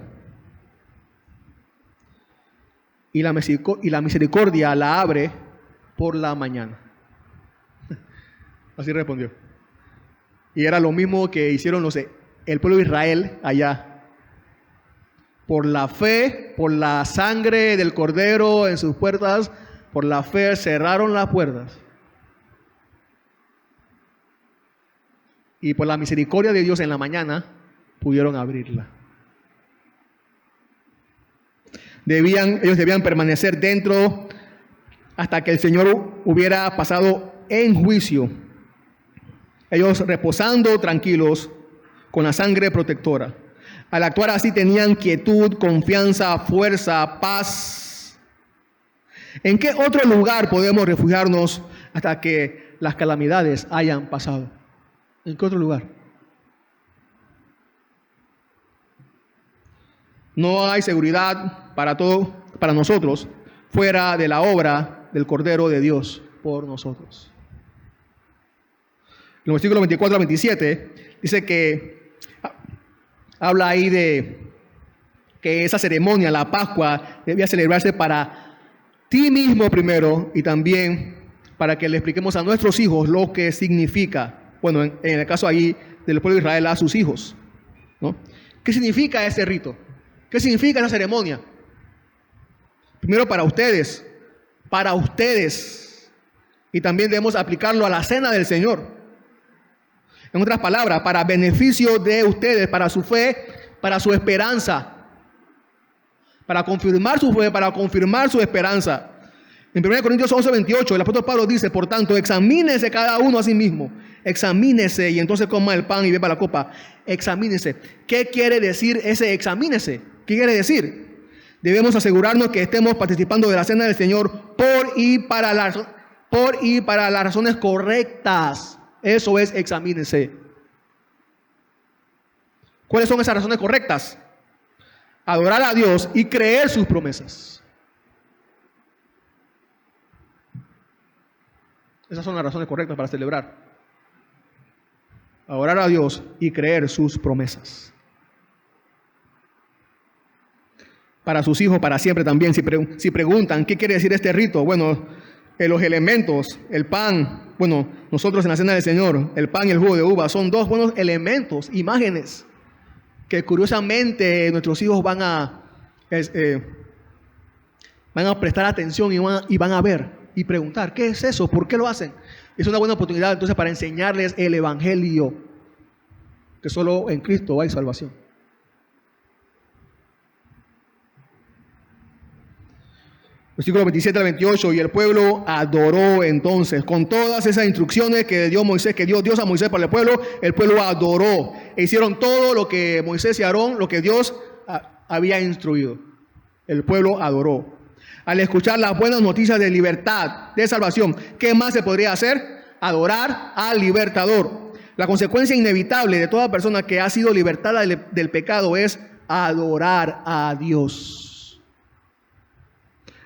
y la misericordia la abre por la mañana. Así respondió. Y era lo mismo que hicieron el pueblo de Israel allá. Por la fe, por la sangre del Cordero en sus puertas, por la fe cerraron las puertas. Y por la misericordia de Dios en la mañana pudieron abrirla. Ellos debían permanecer dentro hasta que el Señor hubiera pasado en juicio. Ellos reposando tranquilos con la sangre protectora. Al actuar así tenían quietud, confianza, fuerza, paz. ¿En qué otro lugar podemos refugiarnos hasta que las calamidades hayan pasado? ¿En qué otro lugar? No hay seguridad para nosotros fuera de la obra del Cordero de Dios por nosotros. En los versículos 24 a 27 dice que habla ahí de que esa ceremonia, la Pascua, debía celebrarse para ti mismo primero y también para que le expliquemos a nuestros hijos lo que significa. Bueno, en el caso ahí del pueblo de Israel, a sus hijos, ¿no? ¿Qué significa ese rito? ¿Qué significa esa ceremonia? Primero para ustedes. Y también debemos aplicarlo a la cena del Señor. En otras palabras, para beneficio de ustedes, para su fe, para su esperanza, para confirmar su fe, para confirmar su esperanza. En 1 Corintios 11:28, el apóstol Pablo dice: por tanto, examínese cada uno a sí mismo. Examínese y entonces coma el pan y beba la copa. Examínese. ¿Qué quiere decir ese examínese? ¿Qué quiere decir? Debemos asegurarnos que estemos participando de la cena del Señor por y para las razones correctas. Eso es, examínese. ¿Cuáles son esas razones correctas? Adorar a Dios y creer sus promesas. Esas son las razones correctas para celebrar. Adorar a Dios y creer sus promesas. Para sus hijos, para siempre también. Si preguntan, ¿qué quiere decir este rito? Bueno, los elementos, el pan, bueno, nosotros en la cena del Señor, el pan y el jugo de uva son dos buenos elementos, imágenes, que curiosamente nuestros hijos van a prestar atención y van a ver y preguntar, ¿qué es eso? ¿Por qué lo hacen? Es una buena oportunidad entonces para enseñarles el Evangelio, que solo en Cristo hay salvación. Versículo 27 al 28, y el pueblo adoró entonces, con todas esas instrucciones que dio Dios a Moisés para el pueblo adoró. E hicieron todo lo que Moisés y Aarón, lo que Dios había instruido. El pueblo adoró. Al escuchar las buenas noticias de libertad, de salvación, ¿qué más se podría hacer? Adorar al libertador. La consecuencia inevitable de toda persona que ha sido libertada del pecado es adorar a Dios.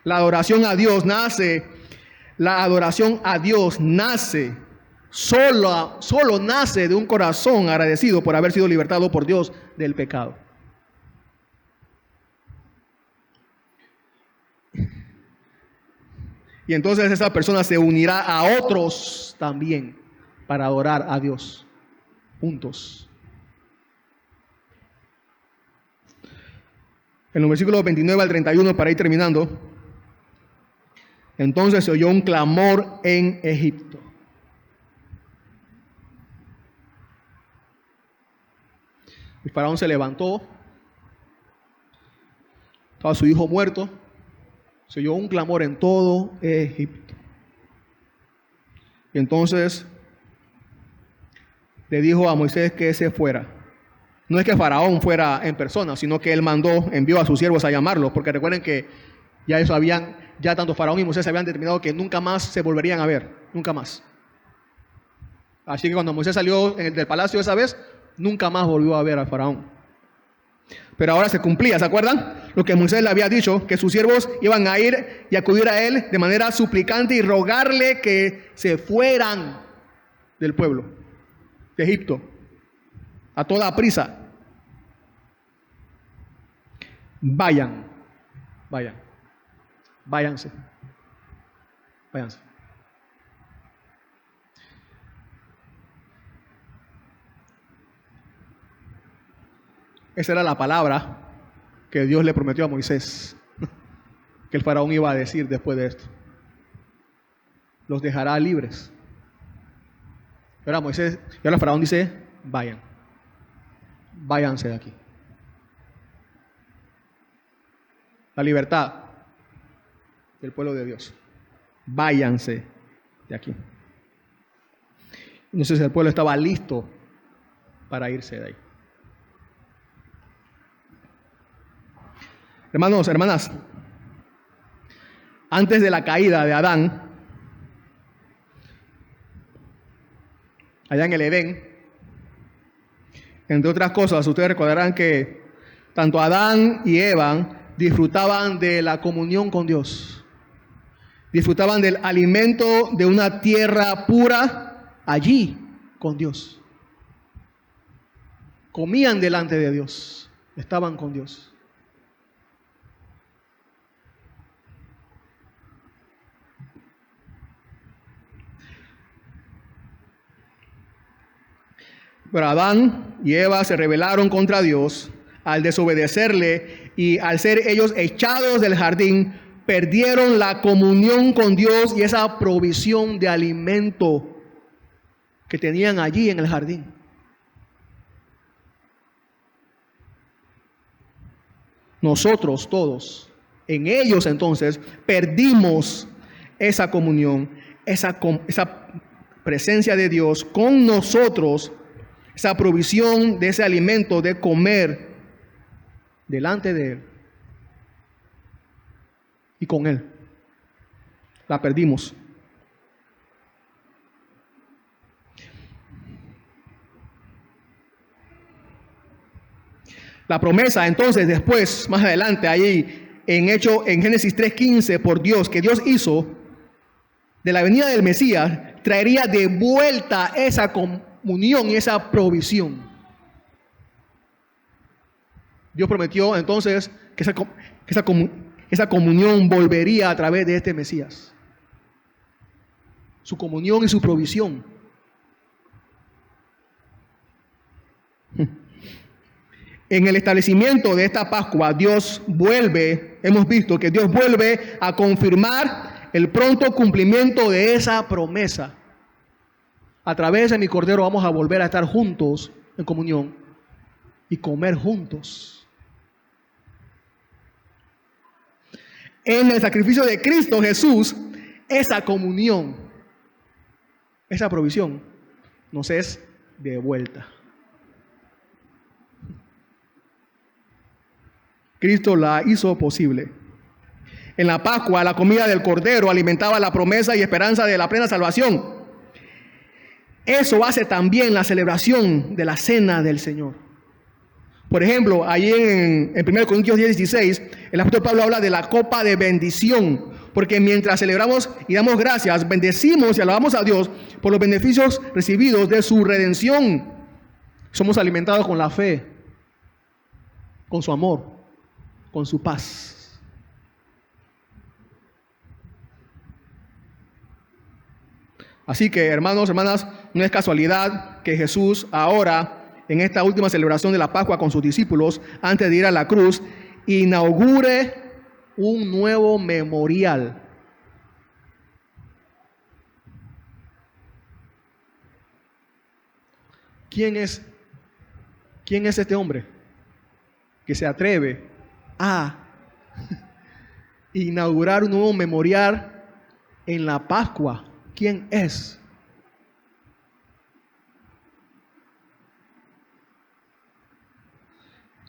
La adoración a Dios nace, solo nace de un corazón agradecido por haber sido libertado por Dios del pecado. Y entonces esa persona se unirá a otros también para adorar a Dios juntos. En los versículos 29 al 31, para ir terminando, entonces se oyó un clamor en Egipto. El faraón se levantó, estaba su hijo muerto, se oyó un clamor en todo Egipto. Y entonces le dijo a Moisés que se fuera No es que Faraón fuera en persona, sino que él envió a sus siervos a llamarlo, porque recuerden que ya tanto Faraón y Moisés habían determinado que nunca más se volverían a ver, nunca más. Así que cuando Moisés salió del palacio esa vez, nunca más volvió a ver a Faraón. Pero ahora se cumplía, ¿se acuerdan? Lo que Moisés le había dicho, que sus siervos iban a ir y acudir a él de manera suplicante y rogarle que se fueran del pueblo de Egipto a toda prisa. Váyanse. Esa era la palabra que Dios le prometió a Moisés, que el faraón iba a decir después de esto. Los dejará libres. Y ahora el faraón dice, váyanse de aquí. La libertad del pueblo de Dios. Váyanse de aquí. Entonces el pueblo estaba listo para irse de ahí. Hermanos, hermanas, antes de la caída de Adán, allá en el Edén, entre otras cosas, ustedes recordarán que tanto Adán y Eva disfrutaban de la comunión con Dios. Disfrutaban del alimento de una tierra pura allí con Dios. Comían delante de Dios, estaban con Dios. Pero Adán y Eva se rebelaron contra Dios al desobedecerle y al ser ellos echados del jardín, perdieron la comunión con Dios y esa provisión de alimento que tenían allí en el jardín. Nosotros todos, en ellos entonces, perdimos esa comunión, esa presencia de Dios con nosotros, esa provisión de ese alimento de comer delante de Él y con Él. La perdimos. La promesa entonces después, más adelante, ahí en Génesis 3:15, por Dios, que Dios hizo de la venida del Mesías, traería de vuelta esa comunión y esa provisión. Dios prometió entonces que esa comunión volvería a través de este Mesías. Su comunión y su provisión. En el establecimiento de esta Pascua, hemos visto que Dios vuelve a confirmar el pronto cumplimiento de esa promesa. A través de mi Cordero vamos a volver a estar juntos en comunión y comer juntos. En el sacrificio de Cristo Jesús, esa comunión, esa provisión nos es devuelta. Cristo la hizo posible. En la Pascua, la comida del Cordero alimentaba la promesa y esperanza de la plena salvación. Eso hace también la celebración de la cena del Señor. Por ejemplo, allí en 1 Corintios 10:16, el apóstol Pablo habla de la copa de bendición, porque mientras celebramos y damos gracias, bendecimos y alabamos a Dios por los beneficios recibidos de su redención. Somos alimentados con la fe, con su amor, con su paz. Así que, hermanos, hermanas, no es casualidad que Jesús ahora, en esta última celebración de la Pascua con sus discípulos, antes de ir a la cruz, inaugure un nuevo memorial. ¿Quién es este hombre que se atreve a inaugurar un nuevo memorial en la Pascua? ¿Quién es?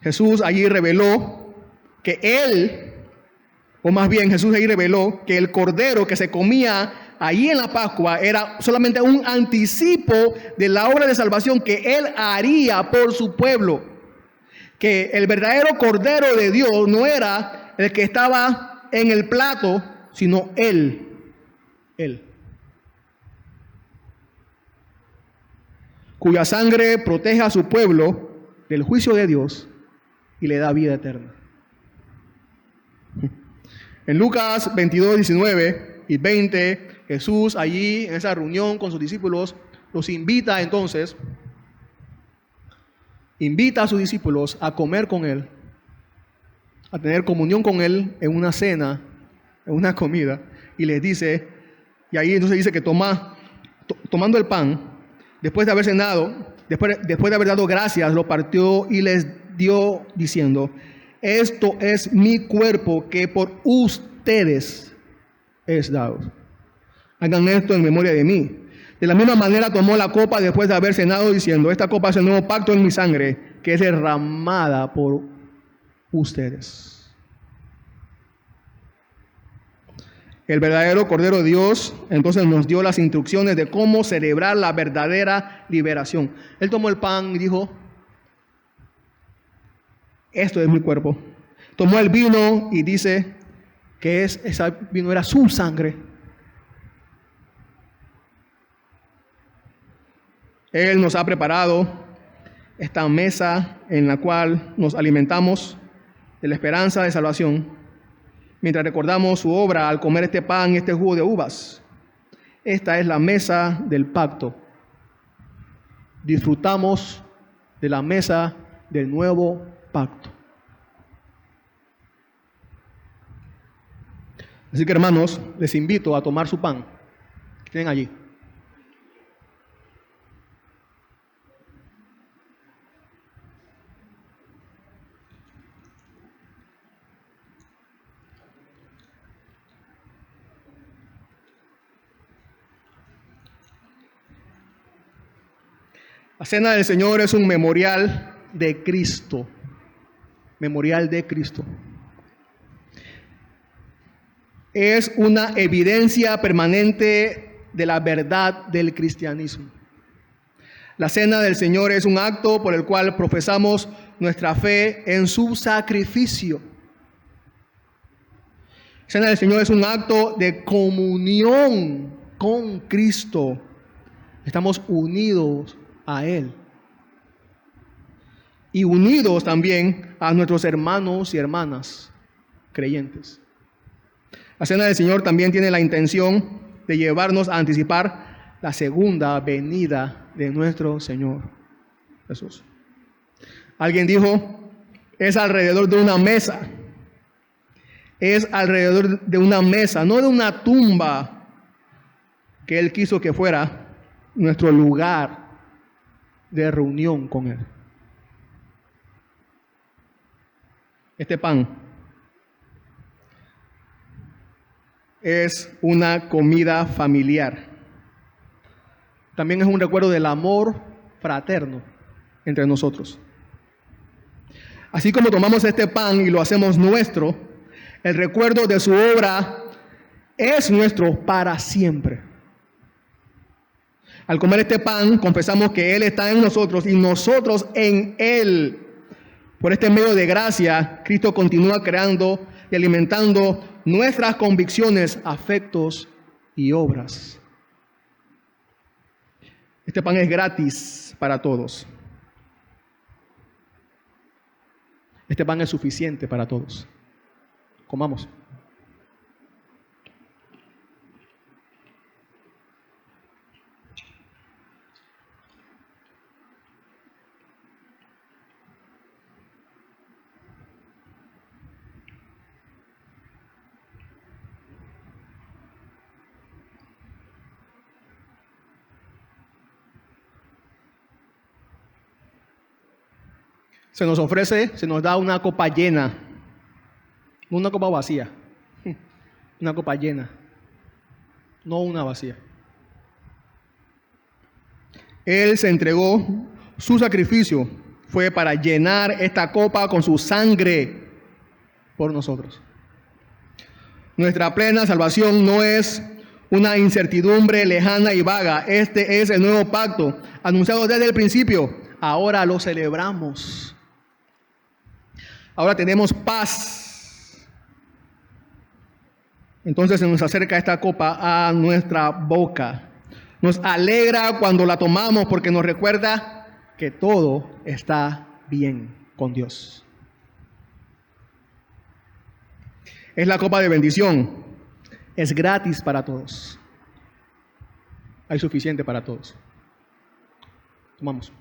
Jesús allí reveló que Jesús allí reveló que el cordero que se comía allí en la Pascua era solamente un anticipo de la obra de salvación que Él haría por su pueblo. Que el verdadero cordero de Dios no era el que estaba en el plato, sino Él. Cuya sangre protege a su pueblo del juicio de Dios y le da vida eterna. En Lucas 22, 19 y 20, Jesús allí en esa reunión con sus discípulos los invita a sus discípulos a comer con Él, a tener comunión con Él en una cena, en una comida, y les dice, y ahí entonces dice que tomando el pan, después de haber cenado, después de haber dado gracias, lo partió y les dio diciendo, esto es mi cuerpo que por ustedes es dado. Hagan esto en memoria de mí. De la misma manera tomó la copa después de haber cenado diciendo, esta copa es el nuevo pacto en mi sangre, que es derramada por ustedes. El verdadero Cordero de Dios entonces nos dio las instrucciones de cómo celebrar la verdadera liberación. Él tomó el pan y dijo, esto es mi cuerpo. Tomó el vino y dice que ese vino era su sangre. Él nos ha preparado esta mesa en la cual nos alimentamos de la esperanza de salvación, mientras recordamos su obra al comer este pan y este jugo de uvas. Esta es la mesa del pacto. Disfrutamos de la mesa del nuevo pacto. Así que, hermanos, les invito a tomar su pan que tienen allí. La cena del Señor es un memorial de Cristo. Memorial de Cristo. Es una evidencia permanente de la verdad del cristianismo. La cena del Señor es un acto por el cual profesamos nuestra fe en su sacrificio. La cena del Señor es un acto de comunión con Cristo. Estamos unidos a Él. Y unidos también a nuestros hermanos y hermanas creyentes. La cena del Señor también tiene la intención de llevarnos a anticipar la segunda venida de nuestro Señor Jesús. Alguien dijo, es alrededor de una mesa. Es alrededor de una mesa, no de una tumba que Él quiso que fuera nuestro lugar de reunión con Él. Este pan es una comida familiar. También es un recuerdo del amor fraterno entre nosotros. Así como tomamos este pan y lo hacemos nuestro, el recuerdo de su obra es nuestro para siempre. Al comer este pan, confesamos que Él está en nosotros y nosotros en Él. Por este medio de gracia, Cristo continúa creando y alimentando nuestras convicciones, afectos y obras. Este pan es gratis para todos. Este pan es suficiente para todos. Comamos. Se nos da una copa llena, no una copa vacía, una copa llena, no una vacía. Él se entregó, su sacrificio fue para llenar esta copa con su sangre por nosotros. Nuestra plena salvación no es una incertidumbre lejana y vaga. Este es el nuevo pacto, anunciado desde el principio. Ahora lo celebramos. Ahora tenemos paz. Entonces se nos acerca esta copa a nuestra boca. Nos alegra cuando la tomamos porque nos recuerda que todo está bien con Dios. Es la copa de bendición. Es gratis para todos. Hay suficiente para todos. Tomamos.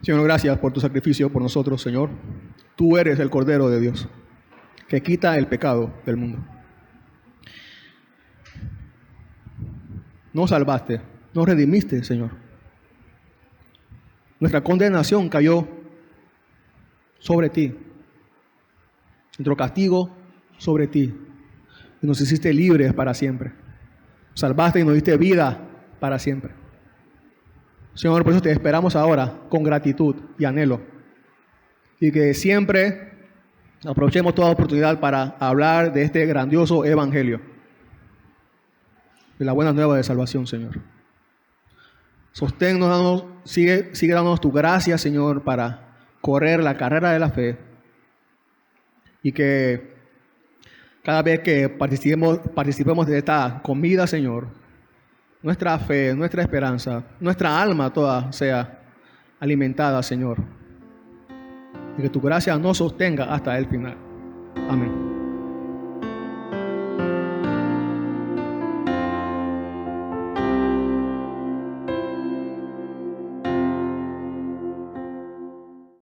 Señor, gracias por tu sacrificio por nosotros, Señor. Tú eres el Cordero de Dios, que quita el pecado del mundo. Nos salvaste, nos redimiste, Señor. Nuestra condenación cayó sobre ti. Nuestro castigo sobre ti. Y nos hiciste libres para siempre. Nos salvaste y nos diste vida para siempre. Señor, por eso te esperamos ahora con gratitud y anhelo. Y que siempre aprovechemos toda oportunidad para hablar de este grandioso evangelio. De la buena nueva de salvación, Señor. Sosténnos, sigue dándonos tu gracia, Señor, para correr la carrera de la fe. Y que cada vez que participemos de esta comida, Señor, nuestra fe, nuestra esperanza, nuestra alma toda sea alimentada, Señor. Y que tu gracia nos sostenga hasta el final. Amén.